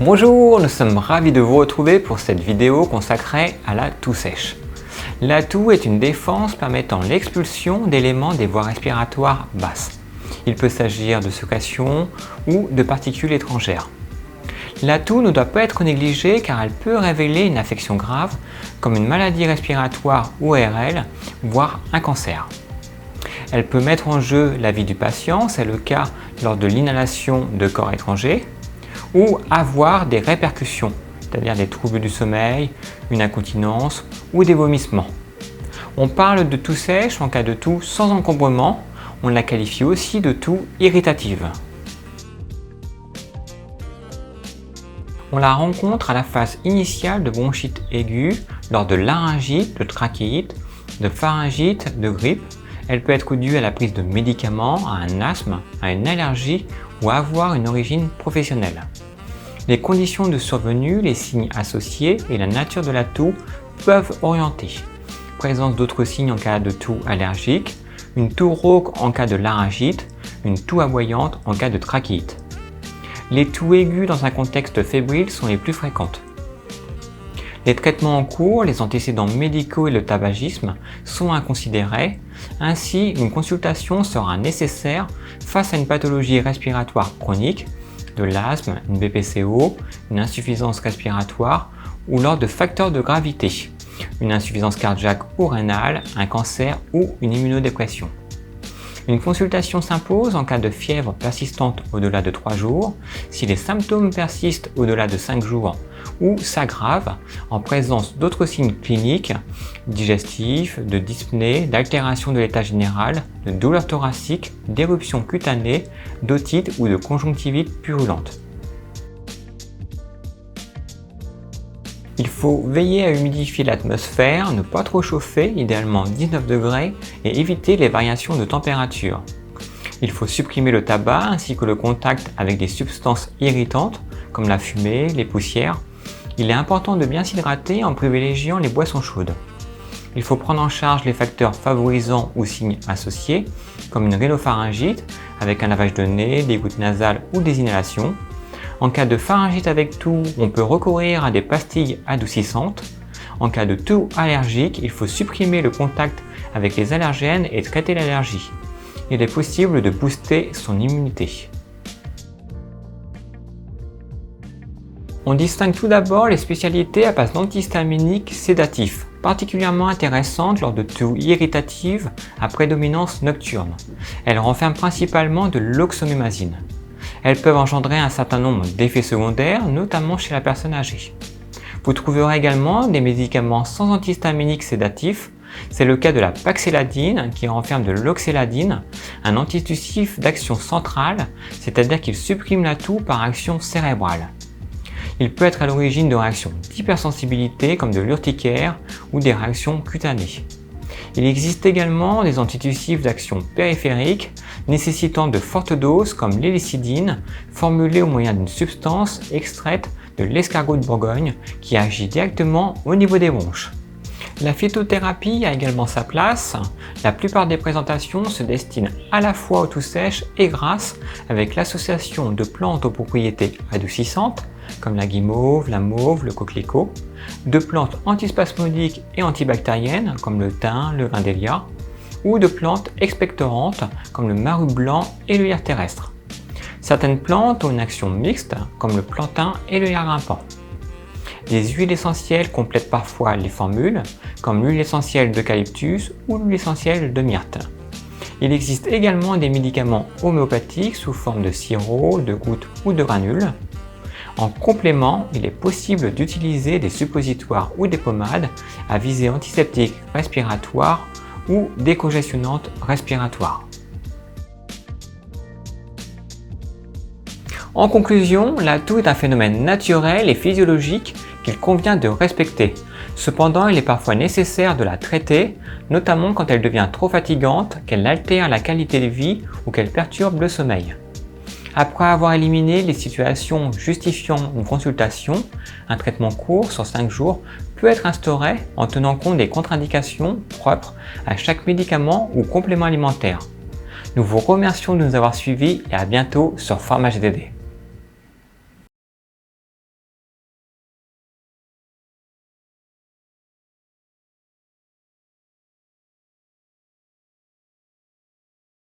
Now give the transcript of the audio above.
Bonjour, nous sommes ravis de vous retrouver pour cette vidéo consacrée à la toux sèche. La toux est une défense permettant l'expulsion d'éléments des voies respiratoires basses. Il peut s'agir de sécrétions ou de particules étrangères. La toux ne doit pas être négligée car elle peut révéler une affection grave comme une maladie respiratoire ou ORL, voire un cancer. Elle peut mettre en jeu la vie du patient, c'est le cas lors de l'inhalation de corps étrangers, ou avoir des répercussions, c'est-à-dire des troubles du sommeil, une incontinence ou des vomissements. On parle de toux sèche en cas de toux sans encombrement, on la qualifie aussi de toux irritative. On la rencontre à la phase initiale de bronchite aiguë, lors de laryngite, de trachéite, de pharyngite, de grippe. Elle peut être due à la prise de médicaments, à un asthme, à une allergie ou à avoir une origine professionnelle. Les conditions de survenue, les signes associés et la nature de la toux peuvent orienter. Présence d'autres signes en cas de toux allergique, une toux rauque en cas de laryngite, une toux aboyante en cas de trachéite. Les toux aiguës dans un contexte fébrile sont les plus fréquentes. Les traitements en cours, les antécédents médicaux et le tabagisme sont à considérer. Ainsi, une consultation sera nécessaire face à une pathologie respiratoire chronique, de l'asthme, une BPCO, une insuffisance respiratoire ou lors de facteurs de gravité, une insuffisance cardiaque ou rénale, un cancer ou une immunodépression. Une consultation s'impose en cas de fièvre persistante au-delà de 3 jours, si les symptômes persistent au-delà de 5 jours ou s'aggravent en présence d'autres signes cliniques, digestifs, de dyspnée, d'altération de l'état général, de douleurs thoraciques, d'éruptions cutanées, d'otite ou de conjonctivite purulente. Il faut veiller à humidifier l'atmosphère, ne pas trop chauffer, idéalement 19 degrés, et éviter les variations de température. Il faut supprimer le tabac ainsi que le contact avec des substances irritantes comme la fumée, les poussières. Il est important de bien s'hydrater en privilégiant les boissons chaudes. Il faut prendre en charge les facteurs favorisants ou signes associés comme une rhinopharyngite avec un lavage de nez, des gouttes nasales ou des inhalations. En cas de pharyngite avec toux, on peut recourir à des pastilles adoucissantes. En cas de toux allergique, il faut supprimer le contact avec les allergènes et traiter l'allergie. Il est possible de booster son immunité. On distingue tout d'abord les spécialités à base d'antihistaminiques sédatifs, particulièrement intéressantes lors de toux irritatives à prédominance nocturne. Elles renferment principalement de l'oxomumazine. Elles peuvent engendrer un certain nombre d'effets secondaires, notamment chez la personne âgée. Vous trouverez également des médicaments sans antihistaminiques sédatifs. C'est le cas de la paxéladine qui renferme de l'oxéladine, un antitussif d'action centrale, c'est-à-dire qu'il supprime la toux par action cérébrale. Il peut être à l'origine de réactions d'hypersensibilité comme de l'urticaire ou des réactions cutanées. Il existe également des antitussifs d'action périphérique nécessitant de fortes doses comme l'hélicidine, formulée au moyen d'une substance extraite de l'escargot de Bourgogne qui agit directement au niveau des bronches. La phytothérapie a également sa place. La plupart des présentations se destinent à la fois aux toux sèches et grasses avec l'association de plantes aux propriétés adoucissantes comme la guimauve, la mauve, le coquelicot, de plantes antispasmodiques et antibactériennes comme le thym, le grindelia, ou de plantes expectorantes comme le marru blanc et le lierre terrestre. Certaines plantes ont une action mixte comme le plantain et le lierre grimpant. Des huiles essentielles complètent parfois les formules comme l'huile essentielle d'eucalyptus ou l'huile essentielle de myrte. Il existe également des médicaments homéopathiques sous forme de sirop, de gouttes ou de granules. En complément, il est possible d'utiliser des suppositoires ou des pommades à visée antiseptique respiratoire ou décongestionnante respiratoire. En conclusion, la toux est un phénomène naturel et physiologique qu'il convient de respecter. Cependant, il est parfois nécessaire de la traiter, notamment quand elle devient trop fatigante, qu'elle altère la qualité de vie ou qu'elle perturbe le sommeil. Après avoir éliminé les situations justifiant une consultation, un traitement court sur 5 jours peut être instauré en tenant compte des contre-indications propres à chaque médicament ou complément alimentaire. Nous vous remercions de nous avoir suivis et à bientôt sur PharmaGDD.